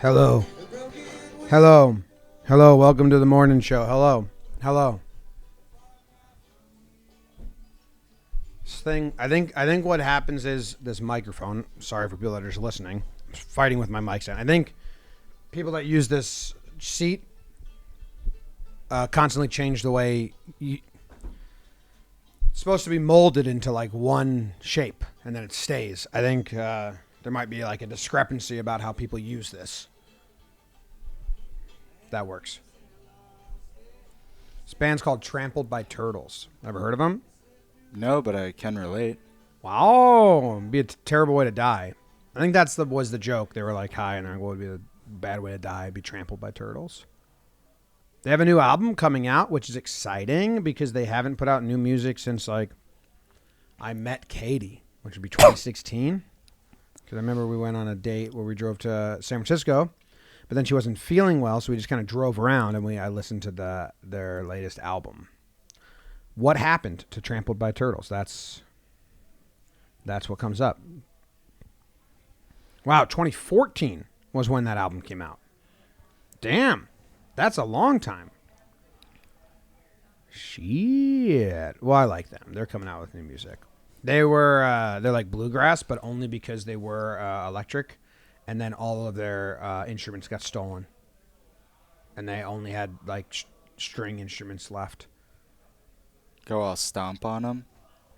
Hello. Hello. Hello. Welcome to the morning show. Hello. Hello. This thing, I think what happens is this microphone, sorry for people that are just listening, I'm fighting with my mic stand. I think people that use this seat constantly change the way it's supposed to be molded into like one shape and then it stays. I think there might be like a discrepancy about how people use this. That works. This band's called Trampled by Turtles. Ever heard of them? No, but I can relate. Wow. It'd be a terrible way to die. I think was the joke. They were like, hi, and what would be a bad way to die? Be trampled by turtles. They have a new album coming out, which is exciting because they haven't put out new music since like I Met Katie, which would be 2016. Because I remember we went on a date where we drove to San Francisco, but then she wasn't feeling well, so we just kind of drove around and I listened to their latest album. What happened to Trampled by Turtles? That's what comes up. Wow, 2014 was when that album came out. Damn, that's a long time. Shit. Well, I like them. They're coming out with new music. They're like bluegrass, but only because they were electric, and then all of their instruments got stolen, and they only had like string instruments left. Go all stomp on them.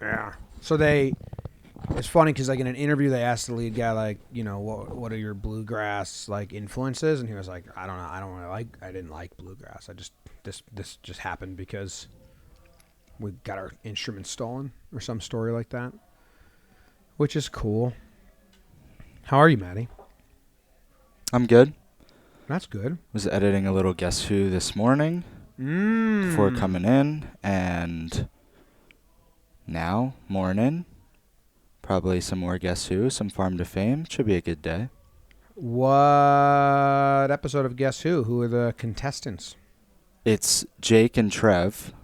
Yeah. So it's funny because like in an interview they asked the lead guy like, you know, what are your bluegrass like influences, and he was like, I don't know, I didn't like bluegrass. This just happened because we got our instruments stolen or some story like that, which is cool. How are you, Maddie? I'm good. That's good. Was editing a little Guess Who this morning before coming in, and now morning. Probably some more Guess Who, some Farm to Fame. Should be a good day. What episode of Guess Who? Who are the contestants? It's Jake and Trev,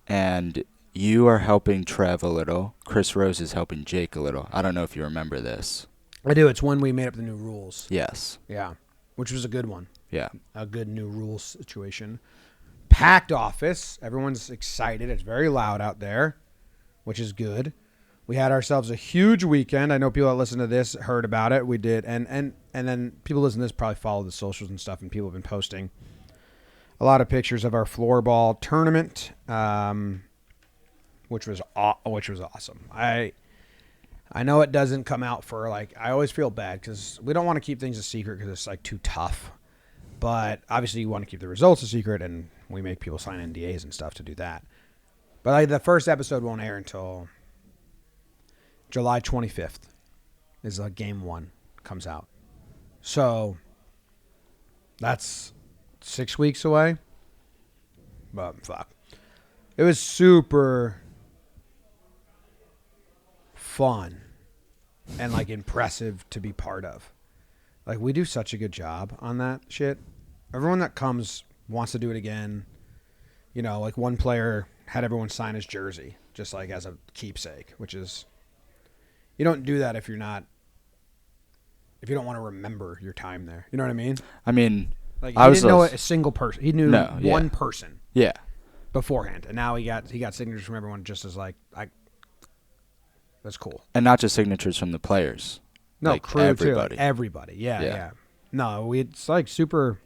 and you are helping Trev a little. Chris Rose is helping Jake a little. I don't know if you remember this. I do. It's when we made up the new rules. Yes. Yeah, which was a good one. Yeah. A good new rules situation. Packed office. Everyone's excited. It's very loud out there, which is good. We had ourselves a huge weekend. I know people that listen to this heard about it. We did. And then people listen to this probably follow the socials and stuff, and people have been posting a lot of pictures of our floorball tournament, which was awesome. I know it doesn't come out for like, I always feel bad because we don't want to keep things a secret because it's like too tough. But obviously you want to keep the results a secret, and we make people sign NDAs and stuff to do that. But like the first episode won't air until July 25th is like game 1 comes out. So that's 6 weeks away. But fuck. It was super fun and like impressive to be part of. Like we do such a good job on that shit. Everyone that comes wants to do it again. You know, like one player had everyone sign his jersey just like as a keepsake, which is, you don't do that if you don't want to remember your time there. You know what I mean? I mean, like he didn't know a single person. He knew one person. Yeah. Beforehand, and now he got signatures from everyone just as like that's cool. And not just signatures from the players. No, like crew everybody. Too. Everybody. Yeah. No, it's like super.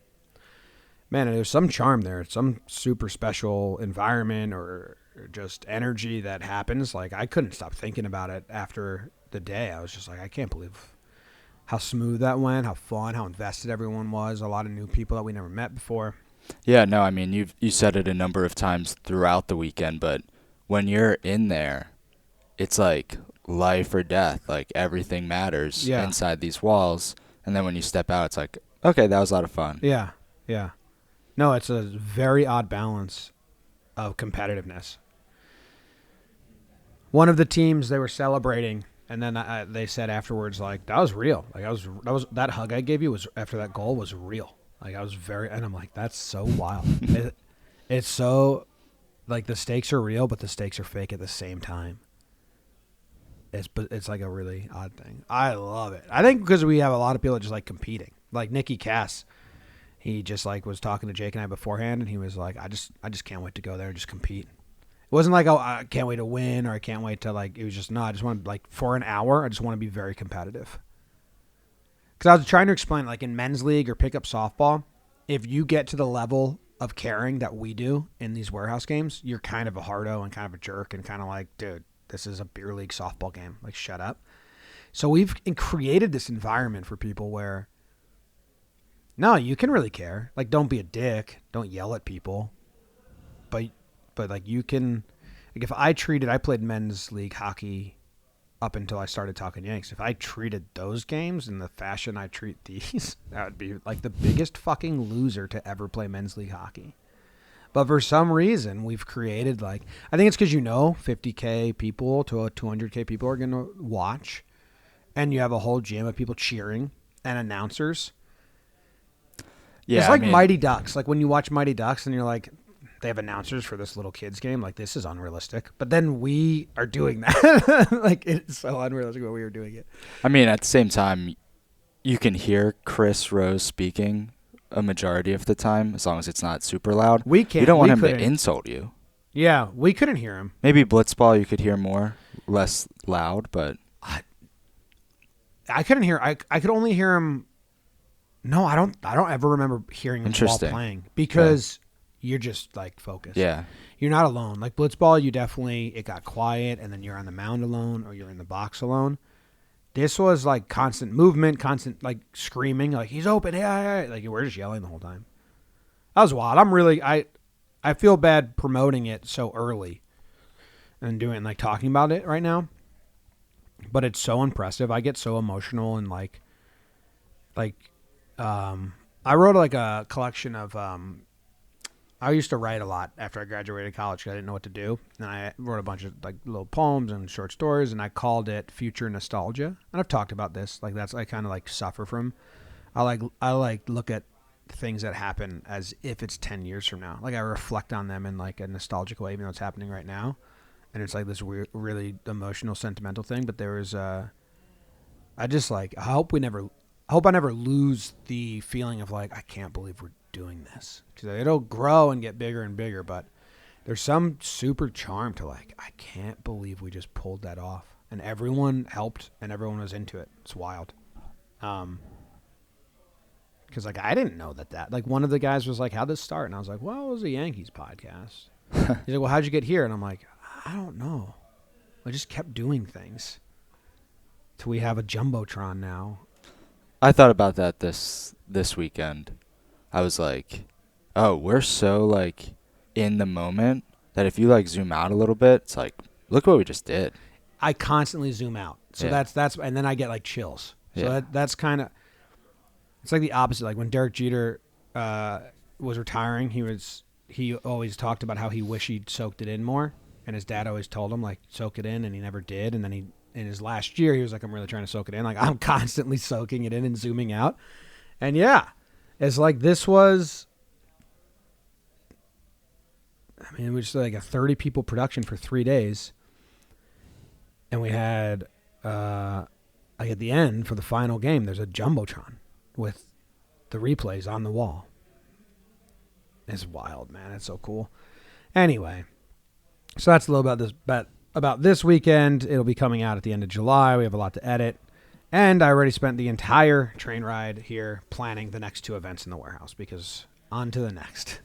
Man, there's some charm there. It's some super special environment or just energy that happens. Like I couldn't stop thinking about it after the day. I was just like, I can't believe how smooth that went, how fun, how invested everyone was. A lot of new people that we never met before. Yeah, no, I mean, you said it a number of times throughout the weekend, but when you're in there, it's like life or death. Like everything matters inside these walls. And then when you step out, it's like, okay, that was a lot of fun. Yeah. No, it's a very odd balance of competitiveness. One of the teams, they were celebrating, and then they said afterwards, like, that was real. Like that hug I gave you was after that goal was real. Like I was and I'm like, that's so wild. It's so, like the stakes are real, but the stakes are fake at the same time. It's like a really odd thing. I love it. I think because we have a lot of people that just like competing. Like Nikki Cass, he just like was talking to Jake and I beforehand, and he was like, I just can't wait to go there and just compete. It wasn't like, oh, I can't wait to win or I can't wait to like. It was just no, I just want like for an hour. I just want to be very competitive. Because I was trying to explain, like in men's league or pickup softball, if you get to the level of caring that we do in these warehouse games, you're kind of a hardo and kind of a jerk and kind of like, dude, this is a beer league softball game. Like, shut up. So we've created this environment for people where, no, you can really care. Like, don't be a dick. Don't yell at people. But like, you can, like, if I played men's league hockey up until I started talking Yanks. If I treated those games in the fashion I treat these, that would be like the biggest fucking loser to ever play men's league hockey. But for some reason, we've created like, I think it's because 50K people to 200K people are going to watch. And you have a whole gym of people cheering and announcers. Yeah, it's like Mighty Ducks. Like when you watch Mighty Ducks and you're like, they have announcers for this little kids game. Like, this is unrealistic. But then we are doing that. Like, it's so unrealistic when we are doing it. I mean, at the same time, you can hear Chris Rose speaking a majority of the time, as long as it's not super loud. We can't. You don't want him to insult you. Yeah, we couldn't hear him. Maybe blitzball you could hear more, less loud, but I couldn't hear. I could only hear him. No, I don't ever remember hearing him while playing because you're just like focused. Yeah. You're not alone. Like blitzball, it got quiet and then you're on the mound alone or you're in the box alone. This was like constant movement, constant like screaming, like he's open. Yeah. Like we're just yelling the whole time. That was wild. I feel bad promoting it so early and talking about it right now. But it's so impressive. I get so emotional and I wrote like a collection of I used to write a lot after I graduated college because I didn't know what to do. And I wrote a bunch of like little poems and short stories, and I called it Future Nostalgia. And I've talked about this. Like I kind of like suffer from. I look at things that happen as if it's 10 years from now. Like I reflect on them in like a nostalgic way, even though it's happening right now. And it's like this weird, really emotional, sentimental thing. But there was I hope I never lose the feeling of like, I can't believe we're doing this. Because it'll grow and get bigger and bigger, but there's some super charm to like, I can't believe we just pulled that off. And everyone helped and everyone was into it. It's wild. Because like, I didn't know that. Like one of the guys was like, how'd this start? And I was like, well, it was a Yankees podcast. He's like, well, how'd you get here? And I'm like, I don't know. I just kept doing things. Till we have a Jumbotron now. I thought about that this weekend. I was like, oh, we're so like in the moment that if you like zoom out a little bit, it's like, look what we just did. I constantly zoom out. So that's and then I get like chills. So that's kind of, it's like the opposite. Like when Derek Jeter was retiring, he always talked about how he wished he'd soaked it in more. And his dad always told him like, soak it in, and he never did. And then in his last year, he was like, I'm really trying to soak it in. Like I'm constantly soaking it in and zooming out. And yeah, it's like this was, I mean, it was like a 30 people production for 3 days. And we had, like at the end for the final game, there's a Jumbotron with the replays on the wall. It's wild, man. It's so cool. Anyway, so that's a little about this weekend. It'll be coming out at the end of July. We have a lot to edit. And I already spent the entire train ride here planning the next 2 events in the warehouse because on to the next,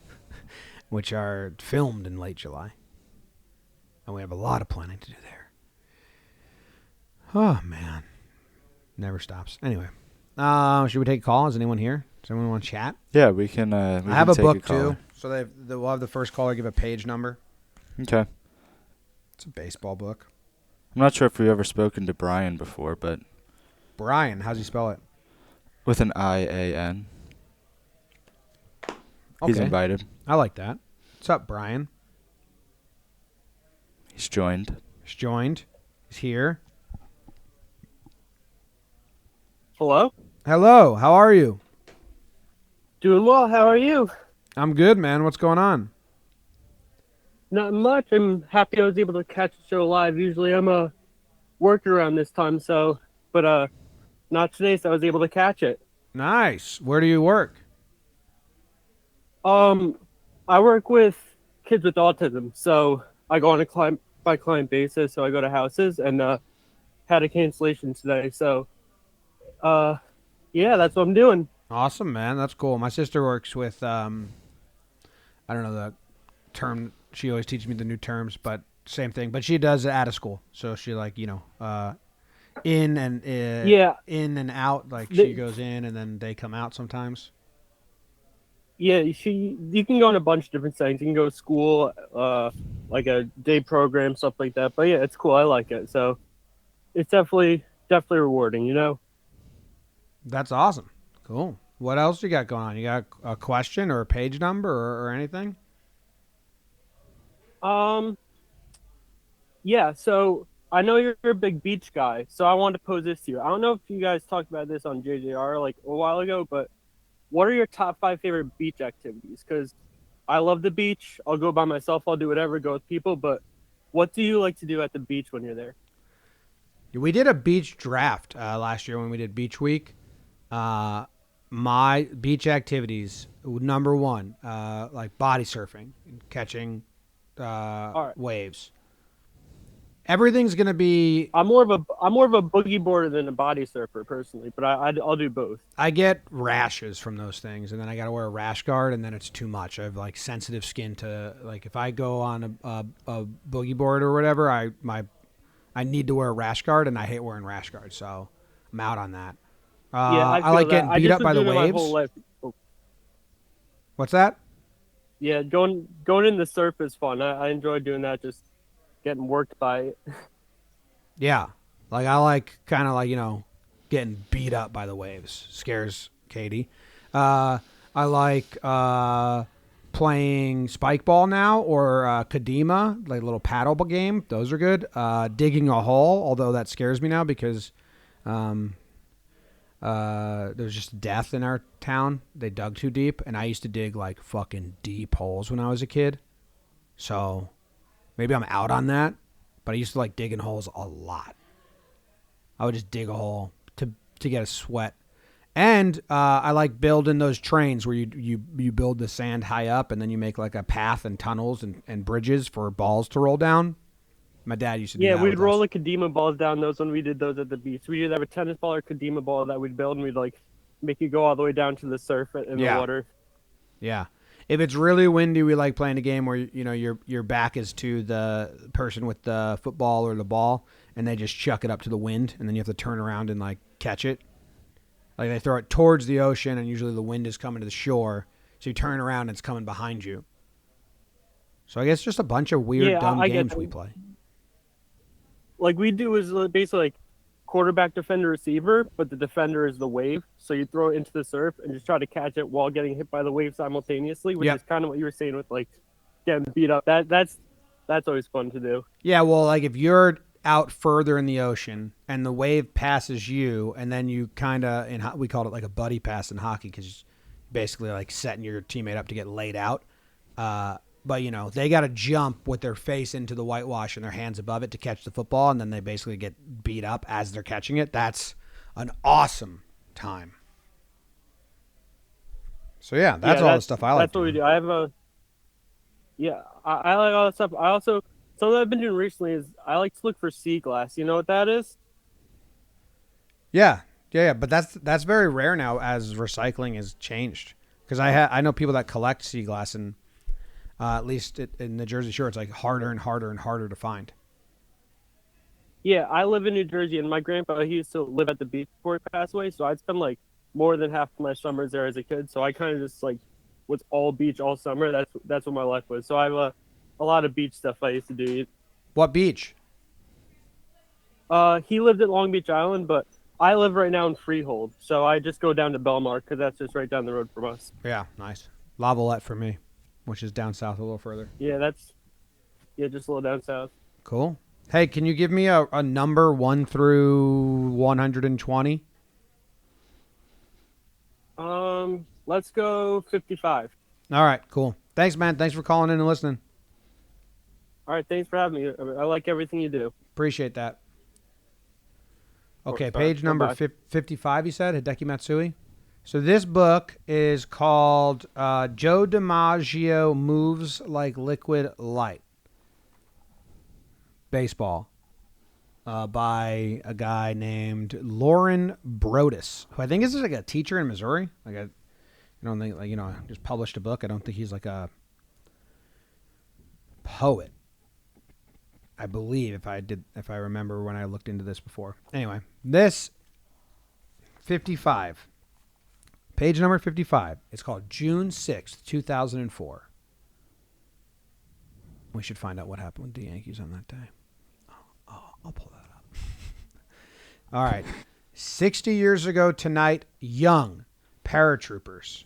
which are filmed in late July. And we have a lot of planning to do there. Oh, man. Never stops. Anyway, should we take a call? Is anyone here? Does anyone want to chat? Yeah, we can. I have a book, too. So we'll have the first caller give a page number. Okay. It's a baseball book. I'm not sure if we've ever spoken to Brian before, but... Brian, how's he spell it? With an I-A-N. Okay. He's invited. I like that. What's up, Brian? He's joined. He's here. Hello? Hello, how are you? Doing well, how are you? I'm good, man. What's going on? Not much. I'm happy I was able to catch the show live. Usually I'm working around this time, but not today, so I was able to catch it. Nice. Where do you work? I work with kids with autism, so I go on a client by client basis. So I go to houses and had a cancellation today. So uh, yeah, that's what I'm doing. Awesome, man. That's cool. My sister works with I don't know the term. She always teaches me the new terms, but same thing. But she does it out of school, so she like Yeah, in and out. Like she the, goes in and then they come out sometimes. yeah. You can go on a bunch of different things. You can go to school, like a day program, stuff like that. But yeah, it's cool. I like it. So it's definitely rewarding. You know. That's awesome. Cool. What else you got going on? You got a question or a page number or anything? Um, yeah. So I know you're a big beach guy, so I wanted to pose this to you. I don't know if you guys talked about this on JJR like a while ago, but what are your top 5 favorite beach activities? Because I love the beach. I'll go by myself. I'll do whatever. Go with people. But what do you like to do at the beach when you're there? We did a beach draft last year when we did Beach Week. Uh, my beach activities, number one, like body surfing, catching All right. waves. Everything's gonna be. I'm more of a boogie boarder than a body surfer personally, but I'll do both. I get rashes from those things, and then I gotta wear a rash guard, and then it's too much. I have like sensitive skin to like if I go on a boogie board or whatever, I need to wear a rash guard, and I hate wearing rash guards, so I'm out on that. Yeah, I I feel like that. getting I beat just up been by the doing it my whole waves. life. Oh, What's that? yeah, going in the surf is fun. I enjoy doing that. Just getting worked by it. Yeah, like I like kind of like getting beat up by the waves. Scares Katie. Uh, I like playing spike ball now or Kadima, like a little paddle game. Those are good. Digging a hole, although that scares me now because um, there's just death in our town. They dug too deep, and I used to dig like fucking deep holes when I was a kid. So maybe I'm out on that, but I used to like digging holes a lot. I would just dig a hole to get a sweat. And I like building those trains where you build the sand high up and then you make like a path and tunnels and bridges for balls to roll down. My dad used to do Yeah, that we'd with roll us. the Kadima balls down those when we did those at the beach. We either have a tennis ball or Kadima ball that we'd build, and we'd like make you go all the way down to the surf in the Yeah, water. yeah. If it's really windy, we like playing a game where your back is to the person with the football or the ball, and they just chuck it up to the wind, and then you have to turn around and like catch it. Like they throw it towards the ocean, and usually the wind is coming to the shore, so you turn around and it's coming behind you. So I guess just a bunch of weird, Yeah, dumb I get games that. we play. Like we do is basically like quarterback, defender, receiver, but the defender is the wave. So you throw it into the surf and just try to catch it while getting hit by the wave simultaneously, which Yep. is kind of what you were saying with like getting beat up. That's always fun to do. Yeah, well, like if you're out further in the ocean and the wave passes you, and then you kind of we called it like a buddy pass in hockey because basically like setting your teammate up to get laid out. But they got to jump with their face into the whitewash and their hands above it to catch the football, and then they basically get beat up as they're catching it. That's an awesome time. So yeah, that's Yeah, all the stuff I like that's what we doing. do. I have a yeah, I like all that stuff. I also something I've been doing recently is I like to look for sea glass. You know what that is? Yeah, yeah. But that's very rare now as recycling has changed. Because I know people that collect sea glass, and at least in the Jersey Shore, it's like harder and harder and harder to find. Yeah, I live in New Jersey, and my grandpa he used to live at the beach before he passed away. So I'd spend like more than half of my summers there as a kid. So I kind of just like was all beach all summer. That's what my life was. So I have a lot of beach stuff I used to do. What beach? He lived at Long Beach Island, but I live right now in Freehold. So I just go down to Belmar because that's just right down the road from us. Yeah, nice. Lavalette for me, which is down south a little further. Yeah, just a little down south. Cool. Hey, can you give me a number 1 through 120? Let's go 55. All right, cool. Thanks, man. Thanks for calling in and listening. All right, thanks for having me. I like everything you do. Appreciate that. Of Okay, course. All right, page number bye-bye. 55, you said? Hideki Matsui? So this book is called Joe DiMaggio Moves Like Liquid Light. Baseball. By a guy named Lauren Brodus, who I think is like a teacher in Missouri. I don't think just published a book. I don't think he's like a poet. I believe if I remember when I looked into this before. Anyway, this 55, page number 55. It's called June 6th, 2004. We should find out what happened with the Yankees on that day. I'll pull that up. All right. 60 years ago tonight, young paratroopers,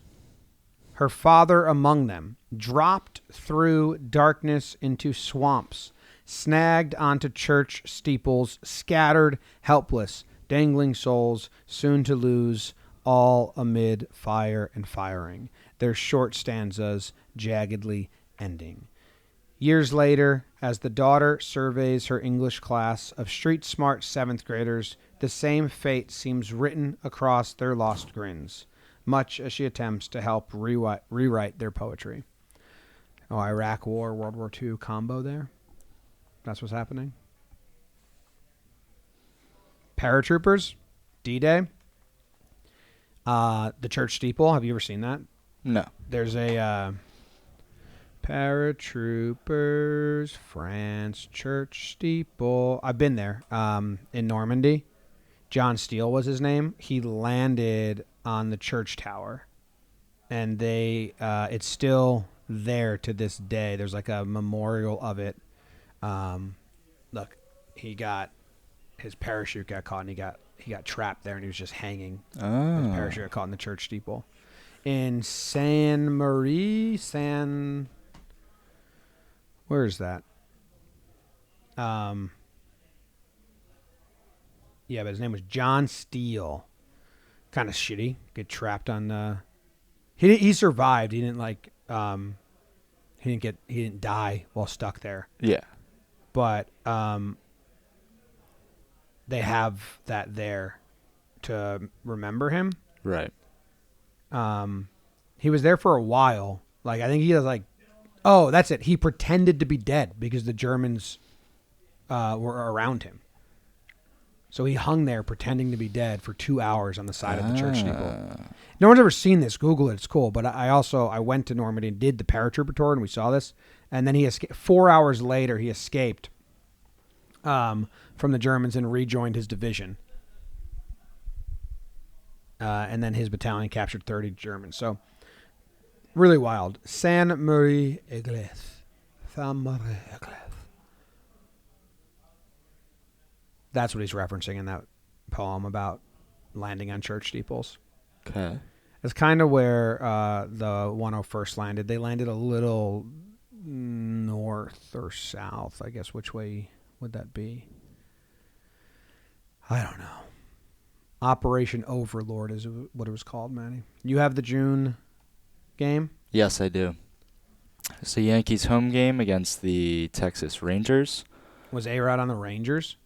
her father among them, dropped through darkness into swamps, snagged onto church steeples, scattered, helpless, dangling souls, soon to lose, all amid fire and firing, their short stanzas jaggedly ending. Years later, as the daughter surveys her English class of street-smart seventh graders, the same fate seems written across their lost grins, much as she attempts to help rewrite their poetry. Oh, Iraq War, World War II combo there? That's what's happening? Paratroopers, D-Day, the church steeple. Have you ever seen that? No. There's a... Paratroopers, France, church steeple. I've been there in Normandy. John Steele was his name. He landed on the church tower, and it's still there to this day. There's like a memorial of it. Look, his parachute got caught, and he got trapped there, and he was just hanging. Oh. His parachute got caught in the church steeple in where is that? Yeah, but his name was John Steele. Kind of shitty. Get trapped on the. He survived. He didn't He didn't die while stuck there. Yeah. But they have that there to remember him. Right. He was there for a while. Like I think he was oh, that's it. He pretended to be dead because the Germans were around him. So he hung there pretending to be dead for 2 hours on the side of the church steeple. No one's ever seen this. Google it. It's cool. But I went to Normandy and did the paratrooper tour, and we saw this. And then he escaped. 4 hours later, he escaped from the Germans and rejoined his division. And then his battalion captured 30 Germans. So really wild. Sainte-Marie-Église. That's what he's referencing in that poem about landing on church steeples. Okay. It's kind of where the 101st landed. They landed a little north or south, I guess. Which way would that be? I don't know. Operation Overlord is what it was called, Manny. You have the June game? Yes, I do. It's the Yankees home game against the Texas Rangers. Was A-Rod on the Rangers?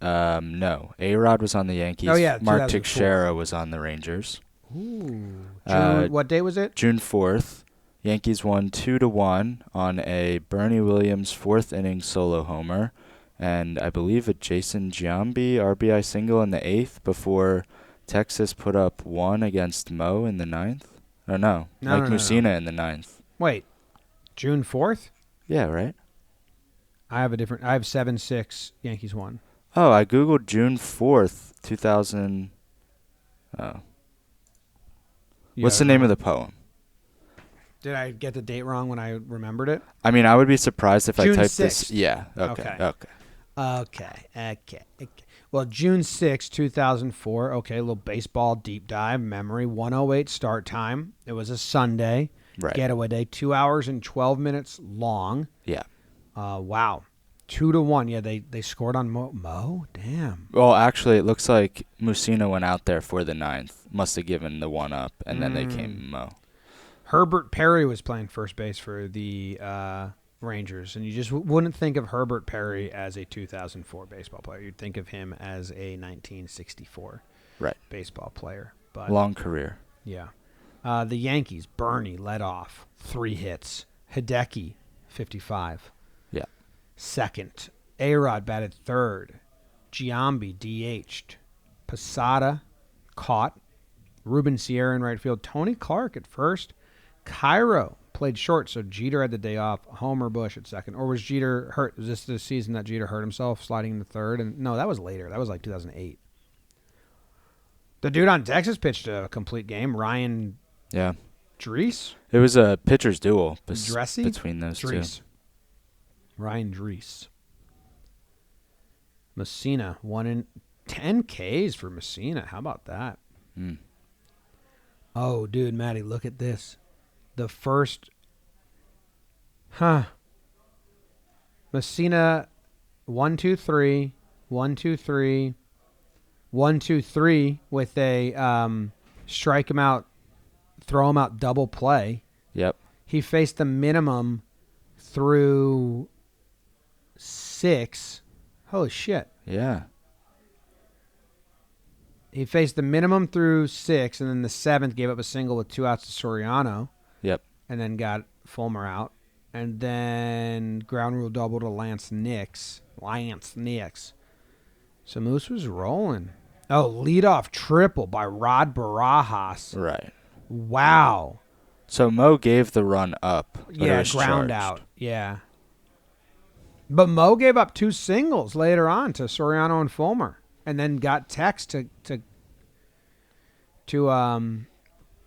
No. A-Rod was on the Yankees. Oh, yeah. Mark Teixeira was on the Rangers. Ooh. June, what day was it? June 4th. Yankees won 2-1 on a Bernie Williams fourth inning solo homer, and I believe a Jason Giambi RBI single in the 8th before Texas put up 1 against Mo in the 9th. Or no, Mike Mussina in the 9th. Wait, June 4th? Yeah, right? I have 7-6 Yankees won. Oh, I Googled June 4th, 2000. Oh. What's the name of the poem? Did I get the date wrong when I remembered it? I mean, I would be surprised if June I typed 6th. this. Yeah, okay. Okay. Well, June 6th, 2004. Okay, a little baseball deep dive memory. 1:08 start time. It was a Sunday. Right. Getaway day. 2 hours and 12 minutes long. Yeah. Wow. 2-1. Yeah, they scored on Mo? Damn. Well, actually, it looks like Mussina went out there for the 9th. Must have given the 1 up, and then they came Mo. Herbert Perry was playing first base for the Rangers, and you just wouldn't think of Herbert Perry as a 2004 baseball player. You'd think of him as a 1964 baseball player. But long career. Yeah. The Yankees, Bernie led off, 3 hits. Hideki, 55. Yeah. Second. A-Rod batted third. Giambi DH'd. Posada caught. Ruben Sierra in right field. Tony Clark at first. Cairo played short, so Jeter had the day off. Homer Bush at second. Or was Jeter hurt? Was this the season that Jeter hurt himself sliding into third? And no, that was later. That was like 2008. The dude on Texas pitched a complete game. Ryan Drees? It was a pitcher's duel between those Drees. two. Ryan Drees. Messina, 1 in 10 Ks for Messina. How about that? Mm. Oh, dude, Maddie, look at this. The first... Messina, 1, 2, 3, 1, 2, 3, 1, 2, 3 with a strike him out, throw him out double play. Yep. He faced the minimum through 6. Holy shit. Yeah. He faced the minimum through 6, and then the 7th gave up a single with 2 outs to Soriano. Yep. And then got Fulmer out. And then ground rule double to Lance Nix. So Moose was rolling. Oh, leadoff triple by Rod Barajas. Right. Wow. So Mo gave the run up. Yeah, ground out. Yeah. But Mo gave up 2 singles later on to Soriano and Fulmer, and then got text to ground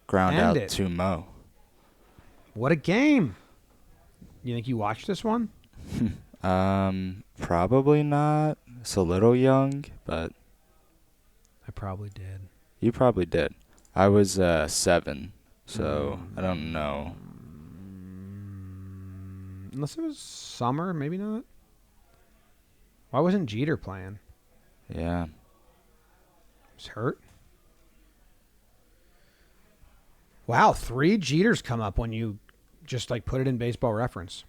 out it. to Mo. What a game! You think you watched this one? Probably not. It's a little young, but I probably did. You probably did. I was 7, so I don't know. Unless it was summer, maybe not. Why wasn't Jeter playing? Yeah. He's hurt. Wow, 3 Jeters come up when you just like put it in Baseball Reference.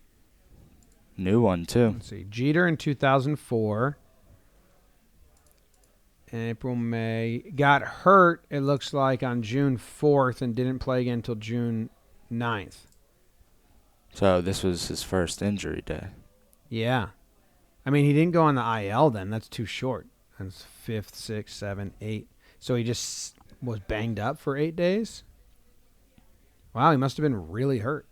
New one, too. Let's see. Jeter in 2004. April, May. Got hurt, it looks like, on June 4th and didn't play again until June 9th. So this was his first injury day. Yeah. I mean, he didn't go on the IL then. That's too short. That's 5th, 6th, 7th, 8th. So he just was banged up for 8 days? Wow, he must have been really hurt.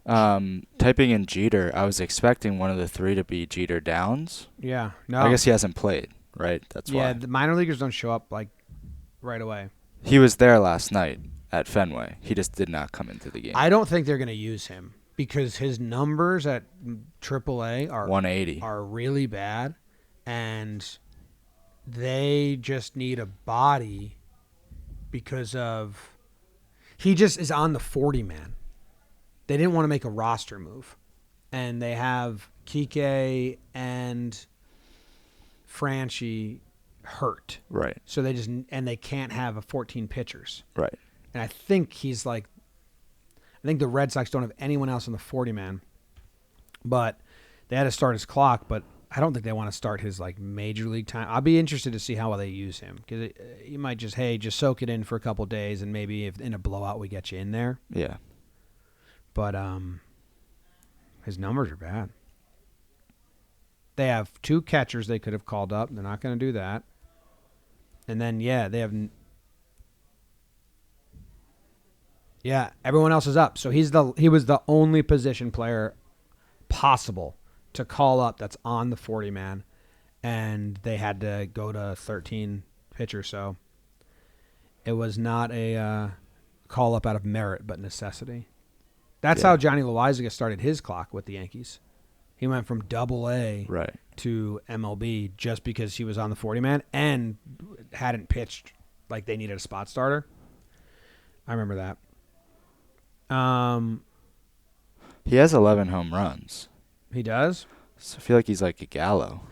Typing in Jeter, I was expecting one of the 3 to be Jeter Downs. Yeah. No. I guess he hasn't played, right? That's why. Yeah, the minor leaguers don't show up like right away. He was there last night at Fenway. He just did not come into the game. I don't think they're going to use him because his numbers at AAA are 180. Are really bad, and they just need a body because of he just is on the 40-man. They didn't want to make a roster move, and they have Kike and Franchi hurt. Right. So they can't have a 14 pitchers. Right. And I think I think the Red Sox don't have anyone else on the 40-man, but they had to start his clock, but I don't think they want to start his like major league time. I'll be interested to see how they use him because you might just soak it in for a couple days, and maybe if in a blowout we get you in there. Yeah. But his numbers are bad. They have 2 catchers they could have called up. They're not going to do that. And then, they have... Yeah, everyone else is up. So he was the only position player possible to call up that's on the 40-man. And they had to go to 13 pitchers. So it was not a call-up out of merit, but necessity. That's how Johnny Loizaga started his clock with the Yankees. He went from AA to MLB just because he was on the 40-man and hadn't pitched like they needed a spot starter. I remember that. He has 11 home runs. He does? So I feel like he's like a Gallo.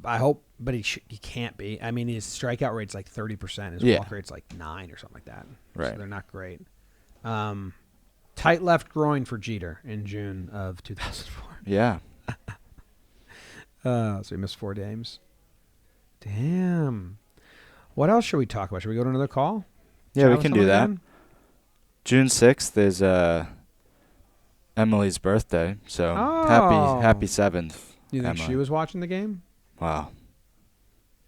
I hope, but he can't be. I mean, his strikeout rate's like 30%. His walk rate's like 9 or something like that. Right. So they're not great. Tight left groin for Jeter in June of 2004. Yeah. So he missed 4 games. Damn. What else should we talk about? Should we go to another call? Yeah, Chat we with can do someone that. again? June 6th is Emily's birthday, so Oh. happy 7th. You think Emma. she was watching the game? Wow.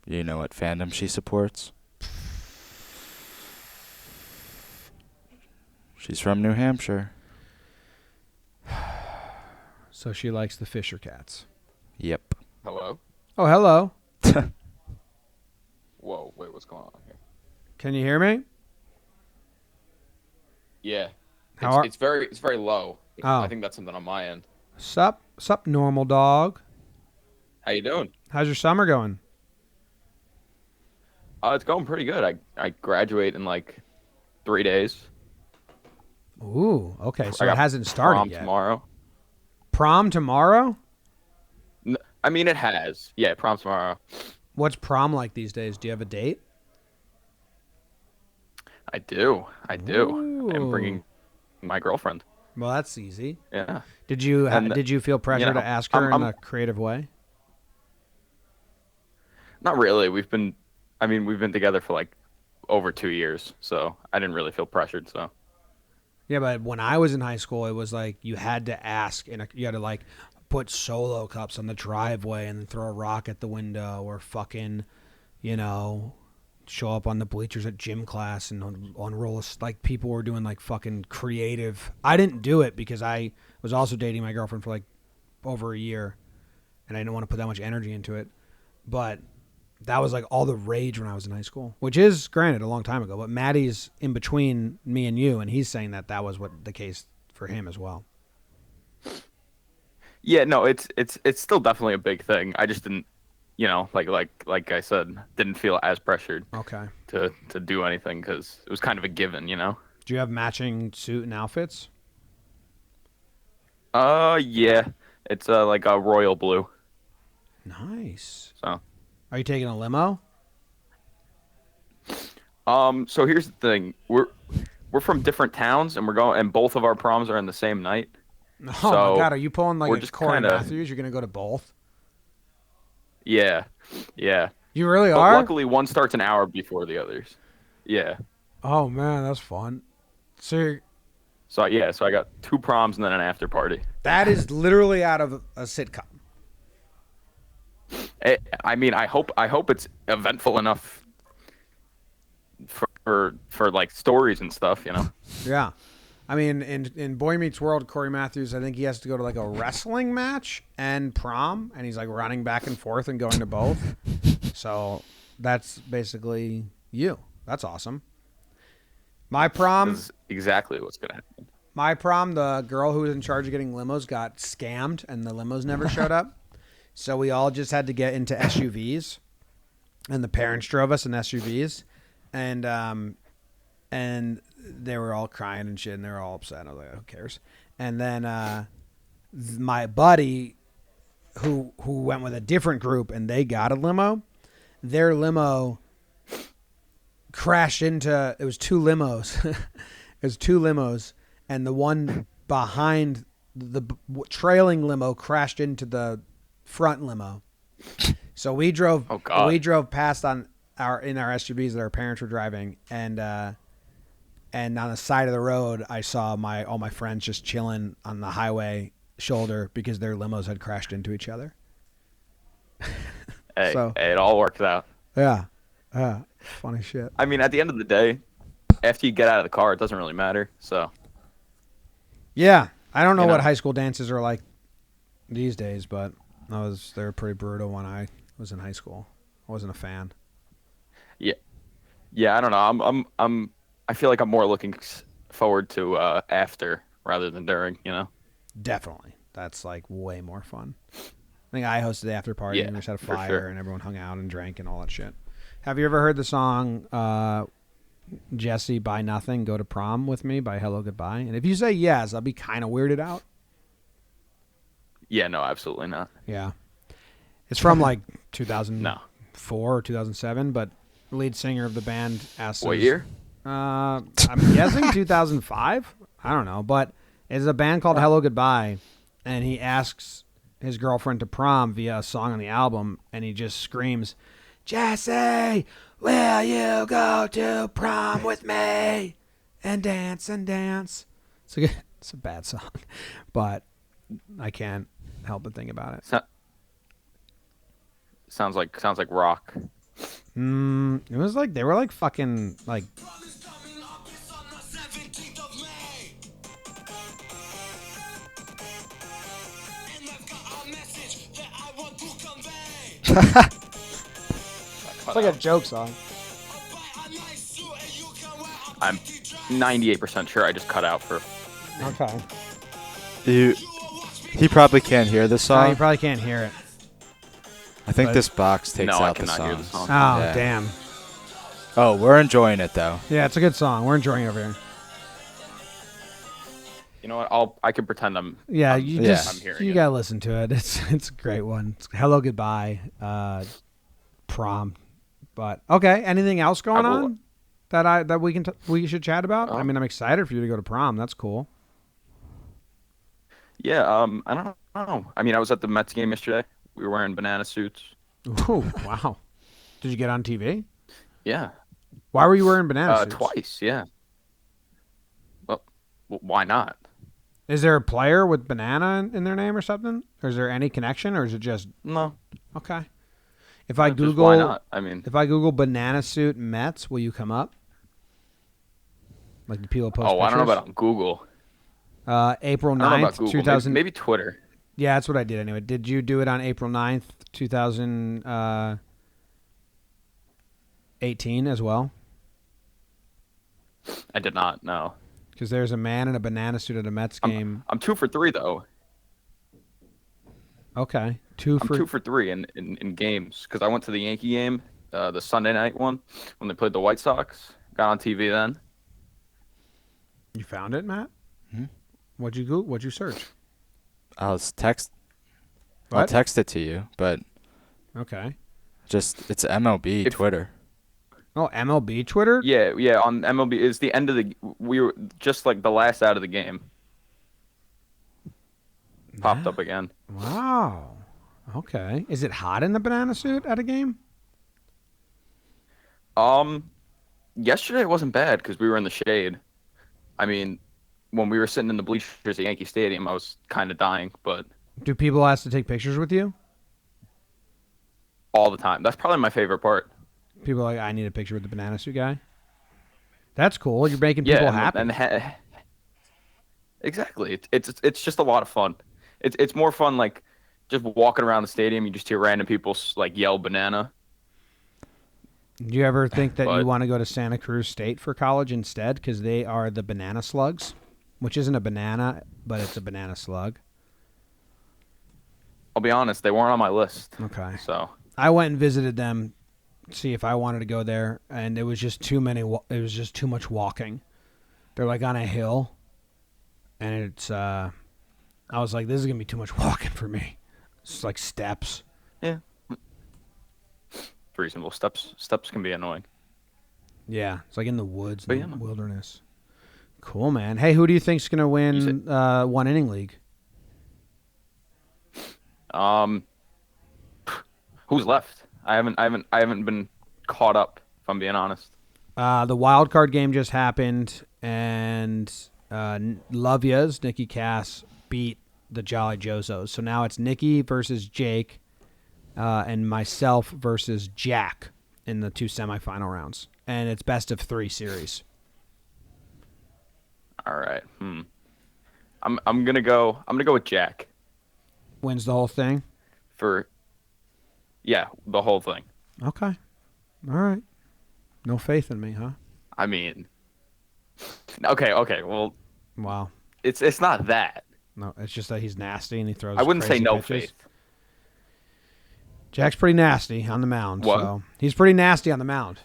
You know what fandom she supports? She's from New Hampshire. So she likes the Fisher Cats. Yep. Hello? Oh, hello. Whoa, wait, what's going on here? Can you hear me? Yeah. How are- It's very low. Oh. I think that's something on my end. Sup, normal dog. How you doing? How's your summer going? It's going pretty good. I graduate in like 3 days. Ooh, okay. So I it got hasn't started prom yet. tomorrow. Prom tomorrow? I mean, it has. Yeah, prom tomorrow. What's prom like these days? Do you have a date? I do. Ooh. I'm bringing my girlfriend. Well, that's easy. Yeah. Did you And, did you feel pressure you know, to ask her in I'm- a creative way? Not really. We've been together for like over 2 years, so I didn't really feel pressured. So. Yeah, but when I was in high school, it was like you had to ask, you had to like put Solo cups on the driveway and then throw a rock at the window, or fucking, show up on the bleachers at gym class and unroll like people were doing like fucking creative. I didn't do it because I was also dating my girlfriend for like over a year, and I didn't want to put that much energy into it. But that was like all the rage when I was in high school, which is granted a long time ago. But Maddie's in between me and you, and he's saying that was what the case for him as well. Yeah, no, it's still definitely a big thing. I just didn't, like I said, didn't feel as pressured Okay. to do anything because it was kind of a given. Do you have matching suit and outfits? Yeah, it's like a royal blue. Nice. So, Are you taking a limo? so here's the thing: we're from different towns, and and both of our proms are in the same night. Oh So, my God, are you pulling like we're a just Corey kinda- Matthews? You're gonna go to both? Yeah. You really But are? luckily, one starts an hour before the others. Yeah. Oh man, that's fun. So So I got 2 proms and then an after party. that is literally out of a sitcom. I hope it's eventful enough for like stories and stuff. Yeah. I mean, in Boy Meets World, Corey Matthews, I think he has to go to like a wrestling match and prom, and he's like running back and forth and going to both. So that's basically you. That's awesome. My prom, That's exactly what's gonna happen. the girl who was in charge of getting limos got scammed, and the limos never showed up. So we all just had to get into SUVs, and the parents drove us in SUVs, and they were all crying and shit, and they were all upset. I was like, who cares? And then my buddy, who went with a different group, and they got a limo. Their limo crashed into. It was 2 limos. It was 2 limos, and the one behind the trailing limo crashed into the front limo. So we drove. Oh, God. We drove past in our SUVs that our parents were driving, and on the side of the road, I saw all my friends just chilling on the highway shoulder because their limos had crashed into each other. Hey, So- it all worked out. Yeah, funny shit. I mean, at the end of the day, after you get out of the car, it doesn't really matter. So Yeah, I don't know You what know. high school dances are like these days, but they were pretty brutal when I was in high school. I wasn't a fan. yeah, I don't know. I feel like I'm more looking forward to after rather than during. Definitely, that's like way more fun. I think I hosted the after party, Yeah, and we just had a for fire, sure. and everyone hung out and drank and all that shit. Have you ever heard the song Jesse Buy Nothing, Go to Prom with Me by Hello Goodbye? And if you say yes, I'll be kind of weirded out. Yeah, no, absolutely not. Yeah. It's from like 2004 No. or 2007, but the lead singer of the band asks What year? I'm guessing 2005. I don't know, but it's a band called Hello Goodbye, and he asks his girlfriend to prom via a song on the album, and he just screams, Jesse, will you go to prom with me and dance and dance? It's a bad song, but I can't help but think about it. Sounds like rock. It was like they were like fucking like. It's like a joke song. I'm 98% sure I just cut out for. Okay. He probably can't hear the song. No, you probably can't hear it. I think this box takes No, I out the cannot song. hear the song. Oh, Yeah. damn. Oh, we're enjoying it though. Yeah, it's a good song. We're enjoying it over here. You know what? I can pretend I'm. Yeah, I'm, you yeah, just I'm hearing you it. gotta listen to it. It's a great one. It's Hello Goodbye, Prom. But okay, anything else going on that we should chat about? I mean, I'm excited for you to go to prom. That's cool. Yeah. I don't know. I mean, I was at the Mets game yesterday. We were wearing banana suits. Ooh, wow. Did you get on TV? Yeah. Why were you wearing banana suits? Twice. Yeah. Well, why not? Is there a player with banana in their name or something? Or is there any connection, or is it just No. okay? If I Just Google, why not? I mean, if I Google banana suit Mets, will you come up? Like the people post pictures? I don't know about on Google. April I don't know 9th, about Google. 2000. Maybe Twitter. Yeah, that's what I did anyway. Did you do it on April 9th, 2018 as well? I did not. No. Because there's a man in a banana suit at a Mets game. I'm 2 for 3 though. Okay, I'm 2 for 3 in games because I went to the Yankee game, the Sunday night one when they played the White Sox. Got on TV then. You found it, Matt? Hmm? What'd you go? What'd you search? I'll text What? it to you, but Okay. it's MLB Twitter. Oh, MLB Twitter? Yeah. On MLB, it's the end of we were just like the last out of the game. Popped up again. Wow. Okay. Is it hot in the banana suit at a game? Yesterday it wasn't bad because we were in the shade. I mean, when we were sitting in the bleachers at Yankee Stadium, I was kind of dying, but Do people ask to take pictures with you? all the time. That's probably my favorite part. People are like, I need a picture with the banana suit guy. That's cool. You're making people happy. Exactly. It's just a lot of fun. It's more fun like just walking around the stadium. You just hear random people like yell banana. Do you ever think that you want to go to Santa Cruz State for college instead? Because they are the banana slugs, which isn't a banana, but it's a banana slug. I'll be honest, they weren't on my list. Okay. So I went and visited them, see if I wanted to go there, and it was just too many. It was just too much walking. They're like on a hill, and it's. I was like, this is gonna be too much walking for me. It's like steps. yeah, reasonable. Steps can be annoying. Yeah, it's like in the woods, But in yeah, the man. wilderness. Cool, man. Hey, who do you think's gonna win one inning league? Who's left? I haven't been caught up. If I'm being honest. The wild card game just happened, and Love Ya's Nikki Cass beat the Jolly Jozos. So now it's Nikki versus Jake, and myself versus Jack in the 2 semifinal rounds, and it's best of 3 series. All right. I'm gonna go with Jack Wins the whole thing. for. Yeah, the whole thing. Okay, all right. No faith in me, huh? I mean. Okay. Well, Wow. it's not that. No, it's just that he's nasty and he throws. I wouldn't say crazy no pitches. faith. Jack's pretty nasty on the mound. What? So he's pretty nasty on the mound.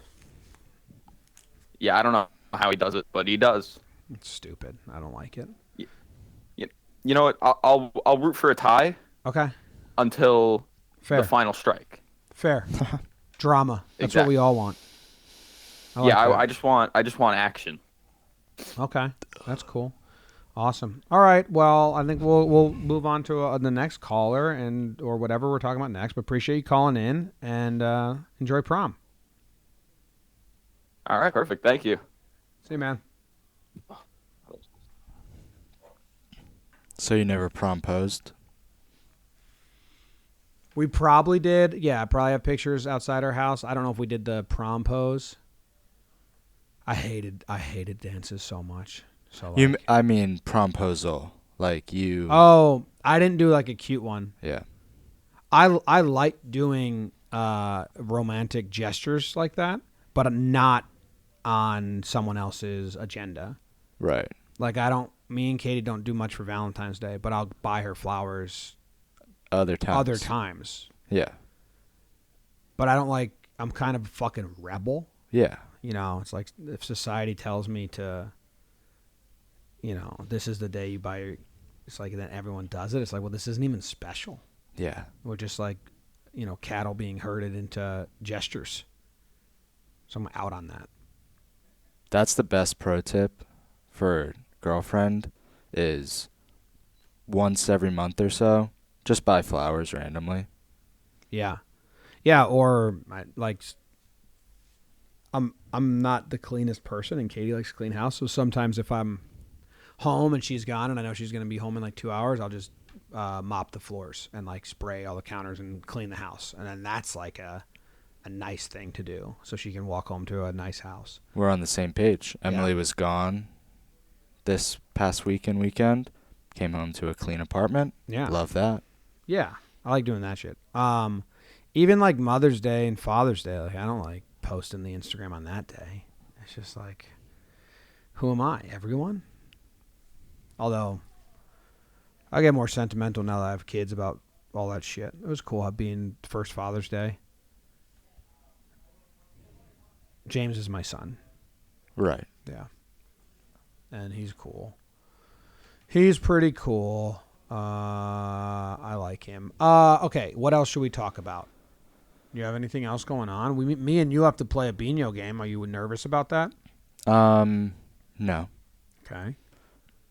Yeah, I don't know how he does it, but he does. It's stupid. I don't like it. You know what? I'll root for a tie Okay. until Fair. the final strike. Fair. Drama. That's what Exactly. we all want. Yeah, like I just want action. that. Okay. That's cool. Awesome. All right. Well, I think we'll move on to the next caller or whatever we're talking about next. But appreciate you calling in and enjoy prom. All right, perfect. Thank you. See you, man. So you never promposed? We probably did. Yeah, I probably have pictures outside our house. I don't know if we did the prom pose. I hated dances so much. So I mean promposal. Like you. Oh, I didn't do like a cute one. Yeah. I like doing romantic gestures like that, but not on someone else's agenda. Right. Like me and Katie don't do much for Valentine's Day, but I'll buy her flowers Other times. Yeah. But I'm kind of a fucking rebel. Yeah. You know, it's like if society tells me to, this is the day you buy it's like then everyone does it. It's like, well, this isn't even special. Yeah. We're just like, cattle being herded into gestures. So I'm out on that. That's the best pro tip for girlfriend is once every month or so, just buy flowers randomly. Yeah. Yeah, or I'm not the cleanest person, and Katie likes to clean house. So sometimes if I'm home and she's gone, and I know she's going to be home in like 2 hours, I'll just mop the floors and like spray all the counters and clean the house, and then that's like a nice thing to do, so she can walk home to a nice house. We're on the same page. Emily was gone this past weekend. Came home to a clean apartment. Yeah, love that. Yeah, I like doing that shit. Even like Mother's Day and Father's Day, like I don't like posting the Instagram on that day. It's just like, who am I? Everyone? Although, I get more sentimental now that I have kids about all that shit. It was cool being first Father's Day. James is my son. Right. Yeah. And he's cool. He's pretty cool. I like him. Okay, what else should we talk about? You have anything else going on? Me and you have to play a Beano game. Are you nervous about that? No. Okay.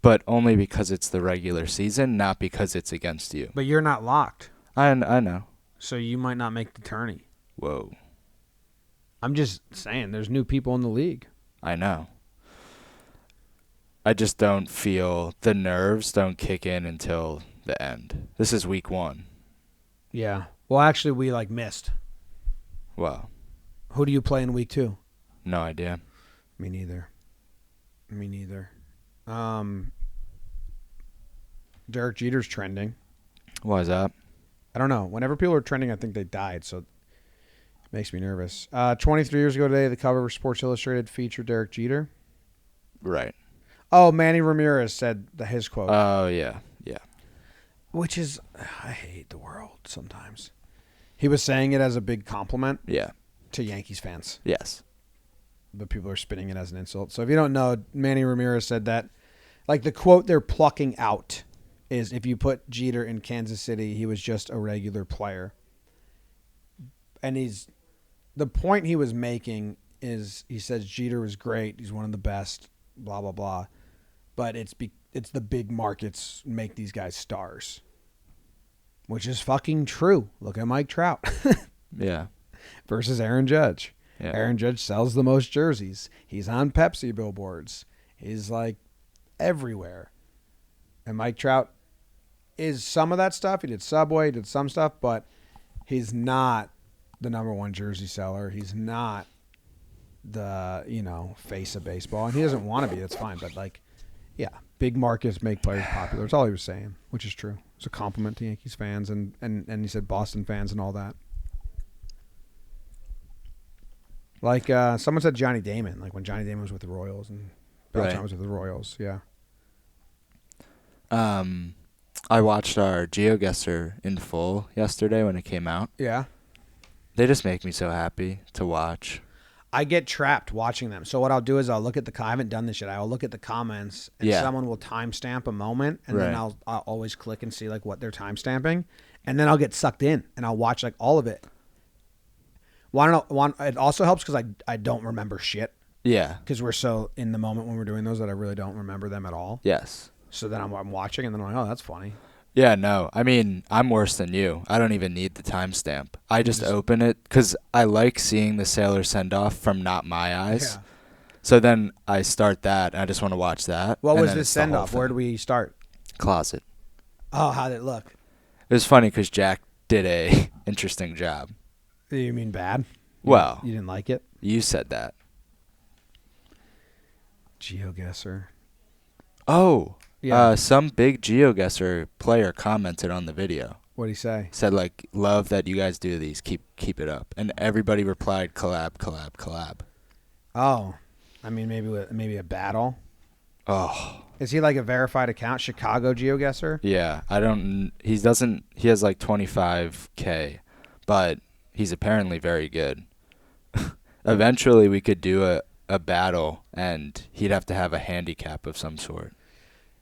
But only because it's the regular season, not because it's against you. But you're not locked. I know. So you might not make the tourney. Whoa. I'm just saying, there's new people in the league. I know. I just don't feel the nerves don't kick in until the end. This is week 1. Yeah. Well, actually, we missed. Wow. Who do you play in week 2? No idea. Me neither. Derek Jeter's trending. Why is that? I don't know. Whenever people are trending, I think they died, so it makes me nervous. 23 years ago today, the cover of Sports Illustrated featured Derek Jeter. Right. Oh, Manny Ramirez said his quote. Oh, yeah. Yeah. Which is, I hate the world sometimes. He was saying it as a big compliment. Yeah. To Yankees fans. Yes. But people are spinning it as an insult. So if you don't know, Manny Ramirez said that. Like the quote they're plucking out is, if you put Jeter in Kansas City, he was just a regular player. And the point he was making is, he says Jeter was great. He's one of the best, blah, blah, blah. But it's the big markets make these guys stars. Which is fucking true. Look at Mike Trout. Yeah. Versus Aaron Judge. Yeah. Aaron Judge sells the most jerseys. He's on Pepsi billboards. He's everywhere. And Mike Trout is some of that stuff. He did Subway, he did some stuff, but he's not the number 1 jersey seller. He's not the, face of baseball. And he doesn't want to be. That's fine. But yeah, big markets make players popular. That's all he was saying, which is true. It's a compliment to Yankees fans and he said Boston fans and all that. Someone said Johnny Damon, when Johnny Damon was with the Royals and Beltran was with the Royals. Yeah. I watched our GeoGuessr in full yesterday when it came out. Yeah. They just make me so happy to watch. I get trapped watching them. So what I'll do is I'll look at I haven't done this yet. I'll look at the comments and someone will timestamp a moment and then I'll always click and see what they're timestamping, and then I'll get sucked in and I'll watch all of it. It also helps because I don't remember shit. Yeah. Because we're so in the moment when we're doing those that I really don't remember them at all. Yes. So then I'm watching, and then I'm like, oh, that's funny. Yeah, no. I mean, I'm worse than you. I don't even need the timestamp. I just open it because I like seeing the sailor send-off from Not My Eyes. Yeah. So then I start that, and I just want to watch that. What and was then this it's the whole send-off? Where thing. do we start? Closet. Oh, how did it look? It was funny because Jack did a interesting job. You mean bad? Well, you didn't like it? You said that. GeoGuessr. Oh, yeah. Some big GeoGuessr player commented on the video. What'd he say? Said like, love that you guys do these. Keep it up. And everybody replied, collab, collab, collab. Oh, I mean maybe a battle. Oh. Is he like a verified account? Chicago GeoGuessr? Yeah, I don't. He doesn't. He has like 25K, but he's apparently very good. Eventually, we could do a battle, and he'd have to have a handicap of some sort.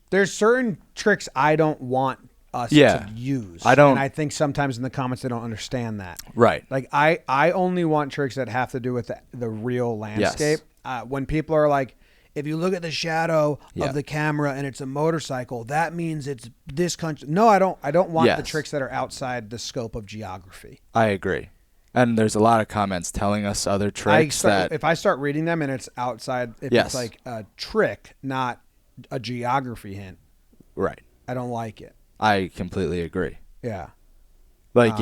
There's certain tricks I don't want us to use. I don't. And I think sometimes in the comments they don't understand that. Right. Like I only want tricks that have to do with the real landscape. Yes. When people are like, if you look at the shadow of the camera and it's a motorcycle, that means it's this country. No, I don't want the tricks that are outside the scope of geography. I agree. And there's a lot of comments telling us other tricks if I start reading them and it's outside, if it's like a trick, not a geography hint. Right. I don't like it. I completely agree. Yeah. Like,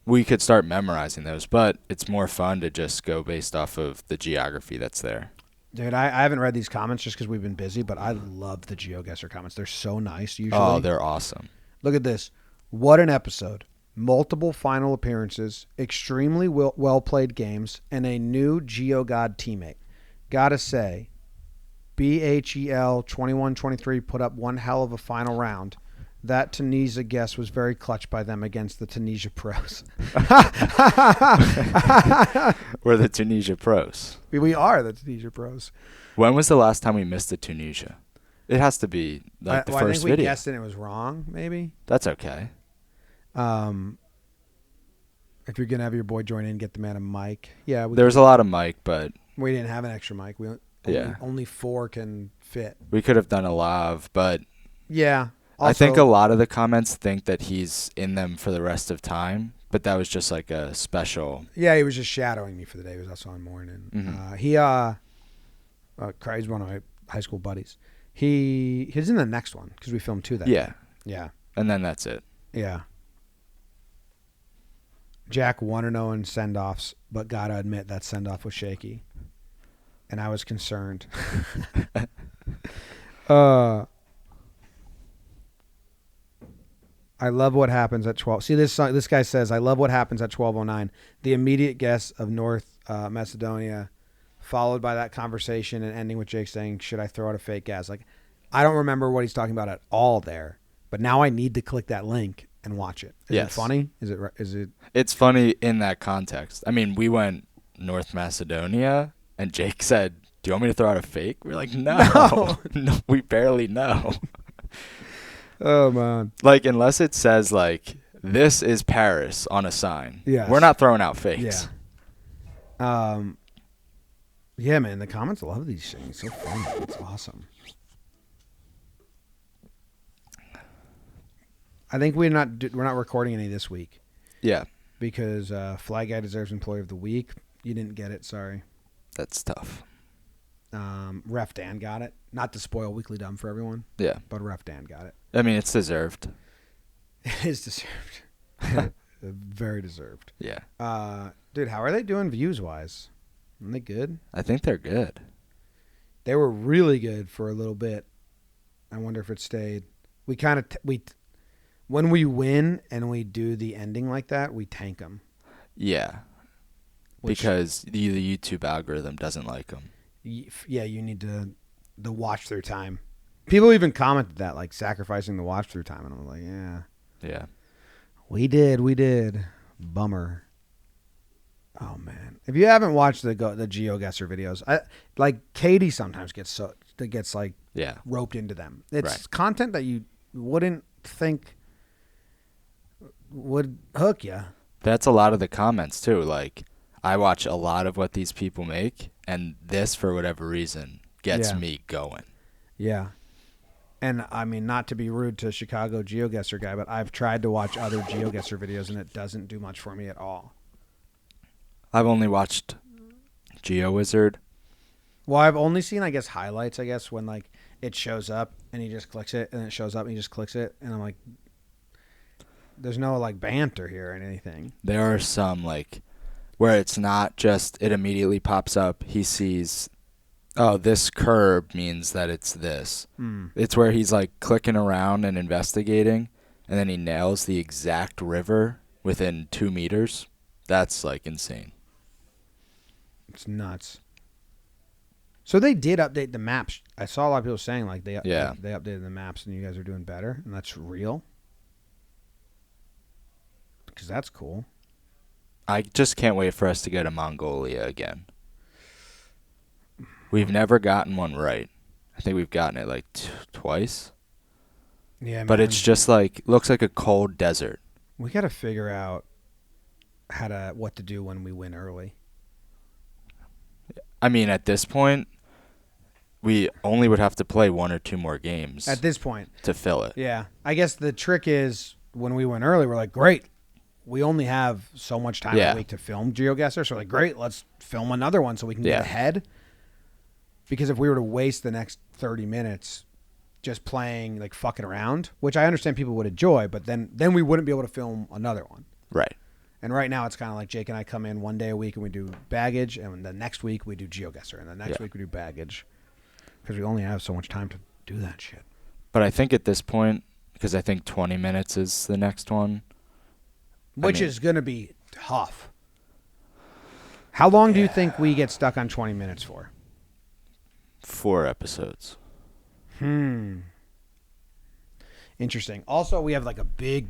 we could start memorizing those, but it's more fun to just go based off of the geography that's there. Dude, I haven't read these comments just because we've been busy, but I love the GeoGuessr comments. They're so nice usually. Oh, they're awesome. Look at this. What an episode. Multiple final appearances, extremely well-played games, and a new GeoGod teammate. Gotta say, BHEL 21-23 put up one hell of a final round. That Tunisia guess was very clutch by them against the Tunisia pros. We're the Tunisia pros. We are the Tunisia pros. When was the last time we missed the Tunisia? It has to be like the first I think we video. guessed and it was wrong, maybe. That's okay. If you're going to have your boy join in, get the man a mic. Yeah. There's a lot of mic, but we didn't have an extra mic. Only 4 can fit. We could have done a live, but yeah. Also, I think a lot of the comments think that he's in them for the rest of time, but that was just like a special. Yeah, he was just shadowing me for the day. He was also on morning. Mm-hmm. He's one of my high school buddies. He's in the next one because we filmed 2 that day. Yeah. And then that's it. Yeah. Jack 1-0 in send-offs, but gotta admit that send-off was shaky. And I was concerned. I love what happens at 12. See, this guy says, I love what happens at 12:09. The immediate guess of North Macedonia, followed by that conversation and ending with Jake saying, should I throw out a fake gas? Like, I don't remember what he's talking about at all there, but now I need to click that link and watch it. Is it funny? Is it? It's funny in that context. I mean, we went North Macedonia, and Jake said, do you want me to throw out a fake? We're like, no, no, we barely know. Oh, man. Like, unless it says, like, this is Paris on a sign. Yes. We're not throwing out fakes. Yeah. Yeah, man, the comments love these things. So funny. It's awesome. I think we're not recording any this week. Yeah. Because Fly Guy deserves Employee of the Week. You didn't get it, sorry. That's tough. Ref Dan got it. Not to spoil Weekly Dumb for everyone. Yeah. But Ref Dan got it. I mean, it's deserved. It is deserved. Very deserved. Yeah. Dude, how are they doing views-wise? Are they good? I think they're good. They were really good for a little bit. I wonder if it stayed. We kind of when we win and we do the ending like that, we tank them. Yeah. Because the YouTube algorithm doesn't like them. Yeah, you need the watch through time. People even commented that, like sacrificing the watch through time, and I'm like, yeah. Yeah. We did. Bummer. Oh man, if you haven't watched the GeoGuessr videos, Katie sometimes gets roped into them. It's content that you wouldn't think would hook you. That's a lot of the comments too. Like, I watch a lot of what these people make, and this, for whatever reason, gets me going. Yeah. And I mean, not to be rude to Chicago GeoGuessr guy, but I've tried to watch other GeoGuessr videos and it doesn't do much for me at all. I've only watched GeoWizard. Well, I've only seen, I guess, highlights, I guess, when like it shows up and he just clicks it and it shows up and he just clicks it. And I'm like, there's no like banter here or anything. There are some like where it's not just it immediately pops up. He sees, oh, this curb means that it's this. It's where he's like clicking around and investigating, and then he nails the exact river within 2 meters. That's like insane. It's nuts. So they did update the maps. I saw a lot of people saying like they updated the maps and you guys are doing better, and that's real. Because that's cool. I just can't wait for us to go to Mongolia again. We've never gotten one right. I think we've gotten it like twice. Yeah, but man. it's just like looks like a cold desert. We got to figure out what to do when we win early. I mean, at this point, we only would have to play 1 or 2 more games. At this point. To fill it. Yeah. I guess the trick is when we win early, we're like, great. We only have so much time a week to film GeoGuessr. So, like, great, let's film another one so we can get ahead. Because if we were to waste the next 30 minutes just playing, like, fucking around, which I understand people would enjoy, but then we wouldn't be able to film another one. Right. And right now it's kind of like Jake and I come in one day a week and we do baggage, and the next week we do GeoGuessr, and the next week we do baggage. Because we only have so much time to do that shit. But I think at this point, because I think 20 minutes is the next one. Which is going to be tough. How long do you think we get stuck on 20 minutes for? 4 episodes. Interesting. Also, we have like a big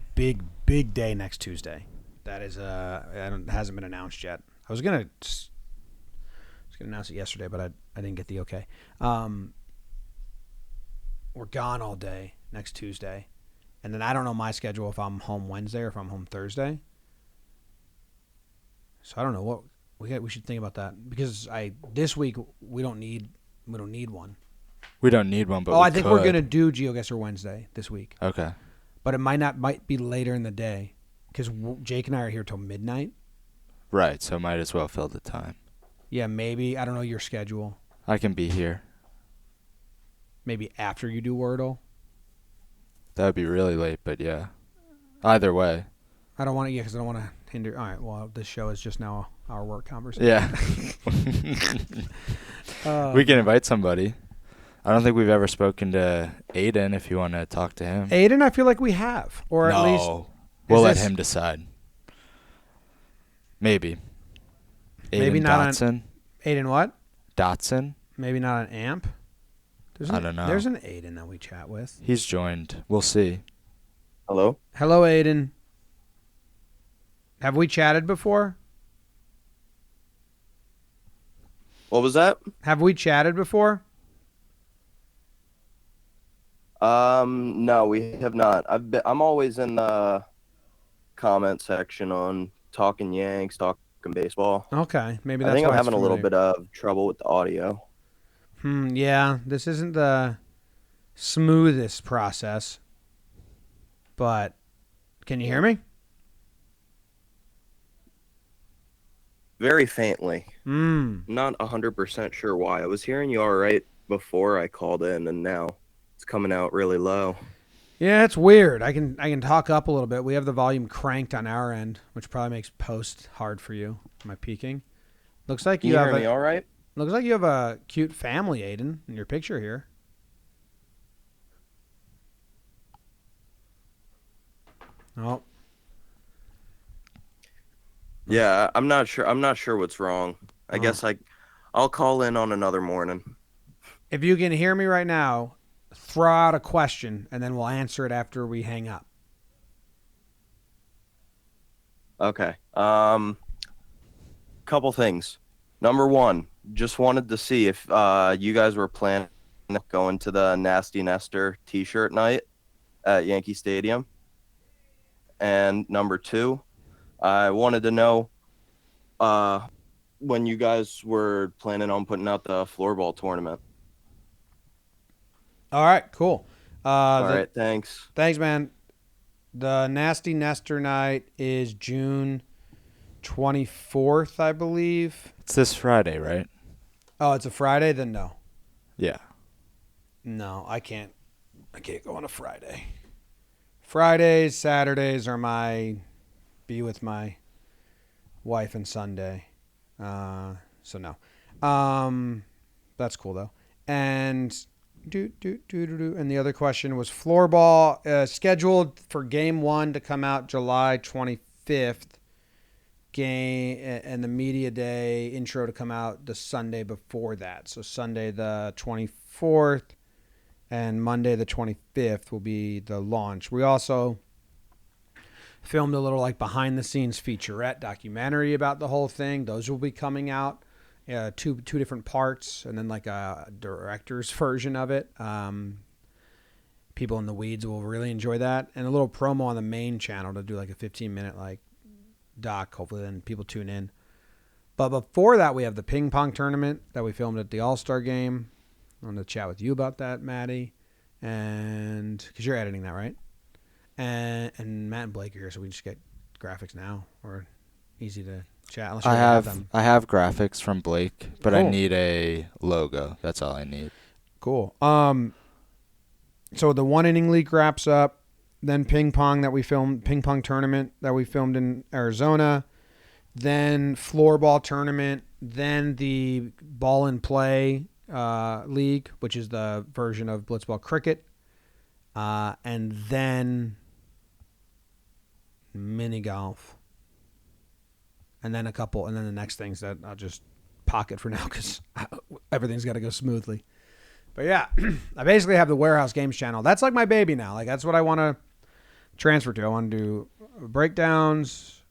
day next Tuesday. That is hasn't been announced yet. I was gonna announce it yesterday, but I didn't get the okay. We're gone all day next Tuesday. And then I don't know my schedule if I'm home Wednesday or if I'm home Thursday. So I don't know what we should think about that, because this week we don't need one. We don't need one, but I think we're gonna do GeoGuessr Wednesday this week. Okay. But it might be later in the day, because Jake and I are here till midnight. Right, so might as well fill the time. Yeah, maybe. I don't know your schedule. I can be here. Maybe after you do Wordle. That would be really late, but yeah. Either way. I don't want to, because I don't want to hinder. All right, well, this show is just now our work conversation. Yeah. We can invite somebody. I don't think we've ever spoken to Aiden, if you want to talk to him. Aiden, I feel like we have. Or at least. We'll let him decide. Maybe. Maybe not Dotson. Aiden what? Dotson. Maybe not an amp. I don't know. There's an Aiden that we chat with. He's joined. We'll see. Hello? Hello, Aiden. Have we chatted before? What was that? Have we chatted before? No, we have not. I'm always in the comment section on Talking Yanks, Talking Baseball. Okay, maybe that's I think why I'm it's having a little familiar. bit of trouble with the audio. Yeah, this isn't the smoothest process, but can you hear me? Very faintly. Not 100% sure why. I was hearing you all right before I called in, and now it's coming out really low. Yeah, it's weird. I can talk up a little bit. We have the volume cranked on our end, which probably makes post hard for you. Am I peeking? Looks like Can you you have hear me all right? Looks like you have a cute family, Aiden, in your picture here. Oh. Yeah, I'm not sure. I'm not sure what's wrong. I guess I'll call in on another morning. If you can hear me right now, throw out a question, and then we'll answer it after we hang up. Okay. Couple things. Number one, just wanted to see if you guys were planning on going to the Nasty Nestor T-shirt night at Yankee Stadium. And number two, I wanted to know when you guys were planning on putting out the floorball tournament. All right, cool. All right, thanks. Thanks, man. The Nasty Nester night is June 24th, I believe. It's this Friday, right? Oh, it's a Friday? Then no. Yeah. No, I can't go on a Friday. Fridays, Saturdays are my be with my wife and Sunday. So no. That's cool though. And and the other question was floorball, scheduled for game 1 to come out July 25th. Game and the media day intro to come out the Sunday before that. So Sunday the 24th and Monday the 25th will be the launch. We also filmed a little like behind the scenes featurette documentary about the whole thing. Those will be coming out, two different parts, and then like a director's version of it. People in the weeds will really enjoy that, and a little promo on the main channel to do like a 15-minute like doc. Hopefully then people tune in. But before that, we have the ping pong tournament that we filmed at the All-Star game. I want to chat with you about that, Maddie, and because you're editing that, right? And Matt and Blake are here, so we just get graphics now, or easy to chat. Unless you I have graphics from Blake, but cool. I need a logo. That's all I need. Cool. So the 1 inning league wraps up, then ping pong tournament that we filmed in Arizona, then floorball tournament, then the ball and play league, which is the version of blitzball cricket, and then mini golf, and then the next things that I'll just pocket for now because everything's got to go smoothly. But yeah, I basically have the Warehouse Games channel. That's like my baby now. Like that's what I want to transfer to. I want to do breakdowns,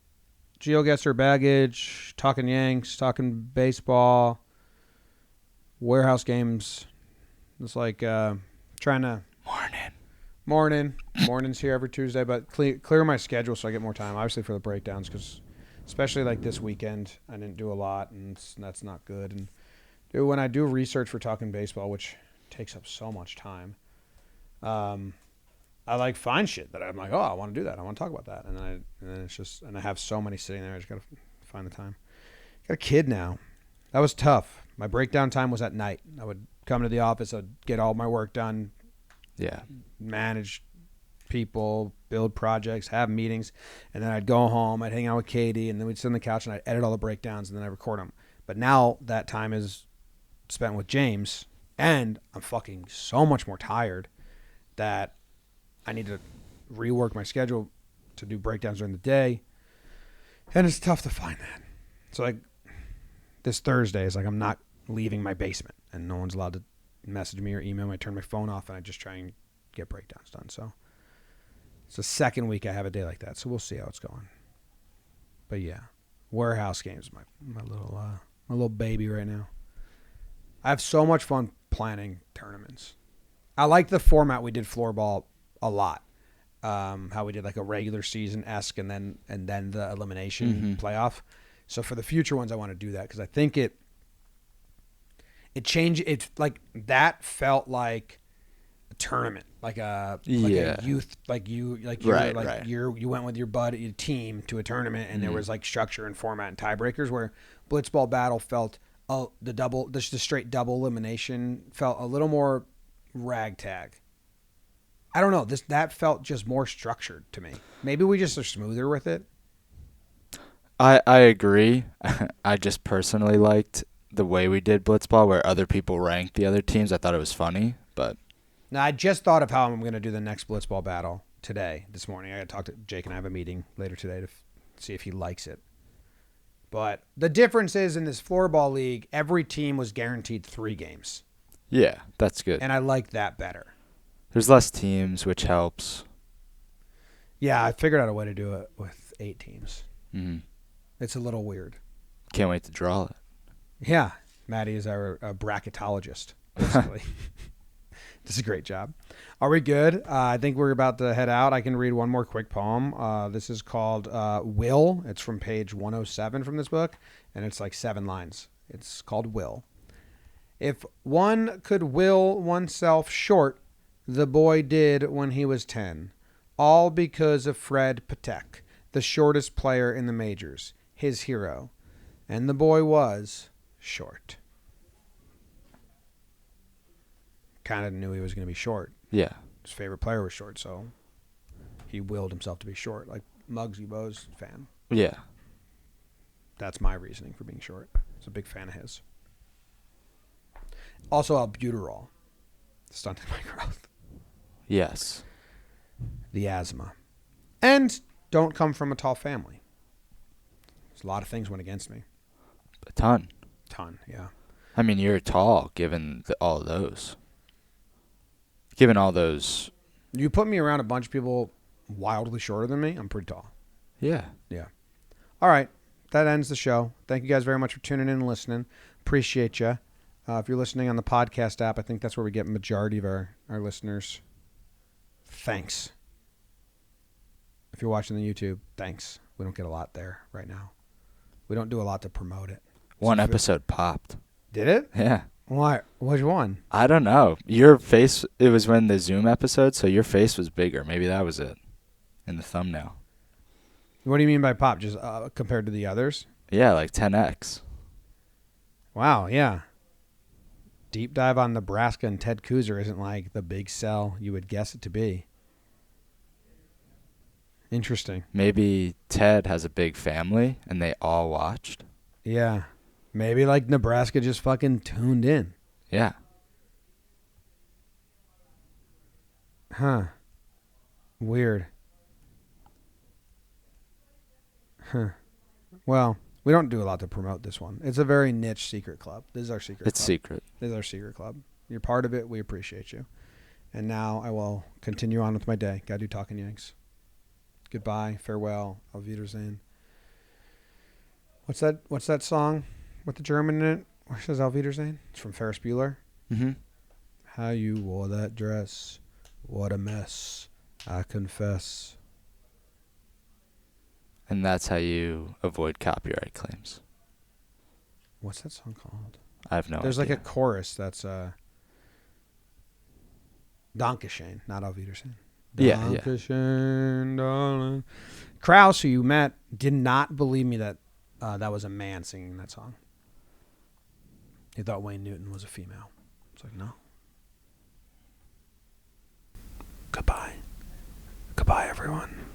GeoGuessr baggage, talking Yanks, talking baseball, Warehouse Games. It's like trying to mornings here every Tuesday, but clear my schedule so I get more time. Obviously for the breakdowns, because especially like this weekend, I didn't do a lot, and that's not good. And when I do research for talking baseball, which takes up so much time, I like find shit that I'm like, oh, I want to do that. I want to talk about that, and then it's just, and I have so many sitting there. I just gotta find the time. Got a kid now. That was tough. My breakdown time was at night. I would come to the office, I'd get all my work done. Yeah. Manage people, build projects, have meetings, and then I'd go home, I'd hang out with Katie, and then we'd sit on the couch and I'd edit all the breakdowns and then I'd record them. But now that time is spent with James, and I'm fucking so much more tired that I need to rework my schedule to do breakdowns during the day, and it's tough to find that. So like this Thursday is like I'm not leaving my basement, and no one's allowed to message me or email me. I turn my phone off and I just try and get breakdowns done. So it's the second week I have a day like that. So we'll see how it's going. But yeah, Warehouse Games, my little baby right now. I have so much fun planning tournaments. I like the format we did floorball a lot. How we did like a regular season-esque and then the elimination playoff. So for the future ones, I want to do that because I think it changed. It's like that felt like a tournament, like a youth, you went with your team to a tournament, and there was like structure and format and tiebreakers. Where Blitzball Battle felt the straight double elimination felt a little more ragtag. I don't know. That felt just more structured to me. Maybe we just are smoother with it. I agree. I just personally liked the way we did Blitzball, where other people ranked the other teams. I thought it was funny, but now I just thought of how I'm going to do the next Blitzball Battle this morning. I got to talk to Jake, and I have a meeting later today to see if he likes it. But the difference is in this floorball league, every team was guaranteed 3 games. Yeah, that's good. And I like that better. There's less teams, which helps. Yeah, I figured out a way to do it with 8 teams. Mm-hmm. It's a little weird. Can't wait to draw it. Yeah, Maddie is our bracketologist, basically. Does a great job. Are we good? I think we're about to head out. I can read one more quick poem. This is called Will. It's from page 107 from this book, and it's like 7 lines. It's called Will. If one could will oneself short, the boy did when he was 10. All because of Fred Patek, the shortest player in the majors, his hero. And the boy was short. Kind of knew he was going to be short. Yeah. His favorite player was short, so he willed himself to be short, like Muggsy Bogues fan. Yeah. That's my reasoning for being short. I was a big fan of his. Also, albuterol stunted my growth. Yes. The asthma. And don't come from a tall family. There's a lot of things went against me. A ton. Yeah. I mean, you're tall given all of those. Given all those. You put me around a bunch of people wildly shorter than me, I'm pretty tall. Yeah. Yeah. All right. That ends the show. Thank you guys very much for tuning in and listening. Appreciate you. If you're listening on the podcast app, I think that's where we get majority of our listeners. Thanks. If you're watching the YouTube, thanks. We don't get a lot there right now. We don't do a lot to promote it. One episode popped. Did it? Yeah. Why? Which one? I don't know. Your face, it was when the Zoom episode, so your face was bigger. Maybe that was it in the thumbnail. What do you mean by pop? Just compared to the others? Yeah, like 10x. Wow, yeah. Deep dive on Nebraska and Ted Kooser isn't like the big sell you would guess it to be. Interesting. Maybe Ted has a big family and they all watched. Yeah. Maybe like Nebraska just fucking tuned in. Yeah. Huh. Weird. Huh. Well, we don't do a lot to promote this one. It's a very niche secret club. This is our secret club. It's secret. This is our secret club. You're part of it. We appreciate you. And now I will continue on with my day. Gotta do Talking Yanks. Goodbye. Farewell. Auf Wiedersehen. What's that song with the German in it? What says Auf Wiedersehen? It's from Ferris Bueller. Mm-hmm. How you wore that dress. What a mess. I confess. And that's how you avoid copyright claims. What's that song called? I have no idea. There's like a chorus that's Dankeschön, not Auf Wiedersehen. Yeah, Dankeschön, darling. Kraus, who you met, did not believe me that that was a man singing that song. He thought Wayne Newton was a female. It's like, no. Goodbye. Goodbye, everyone.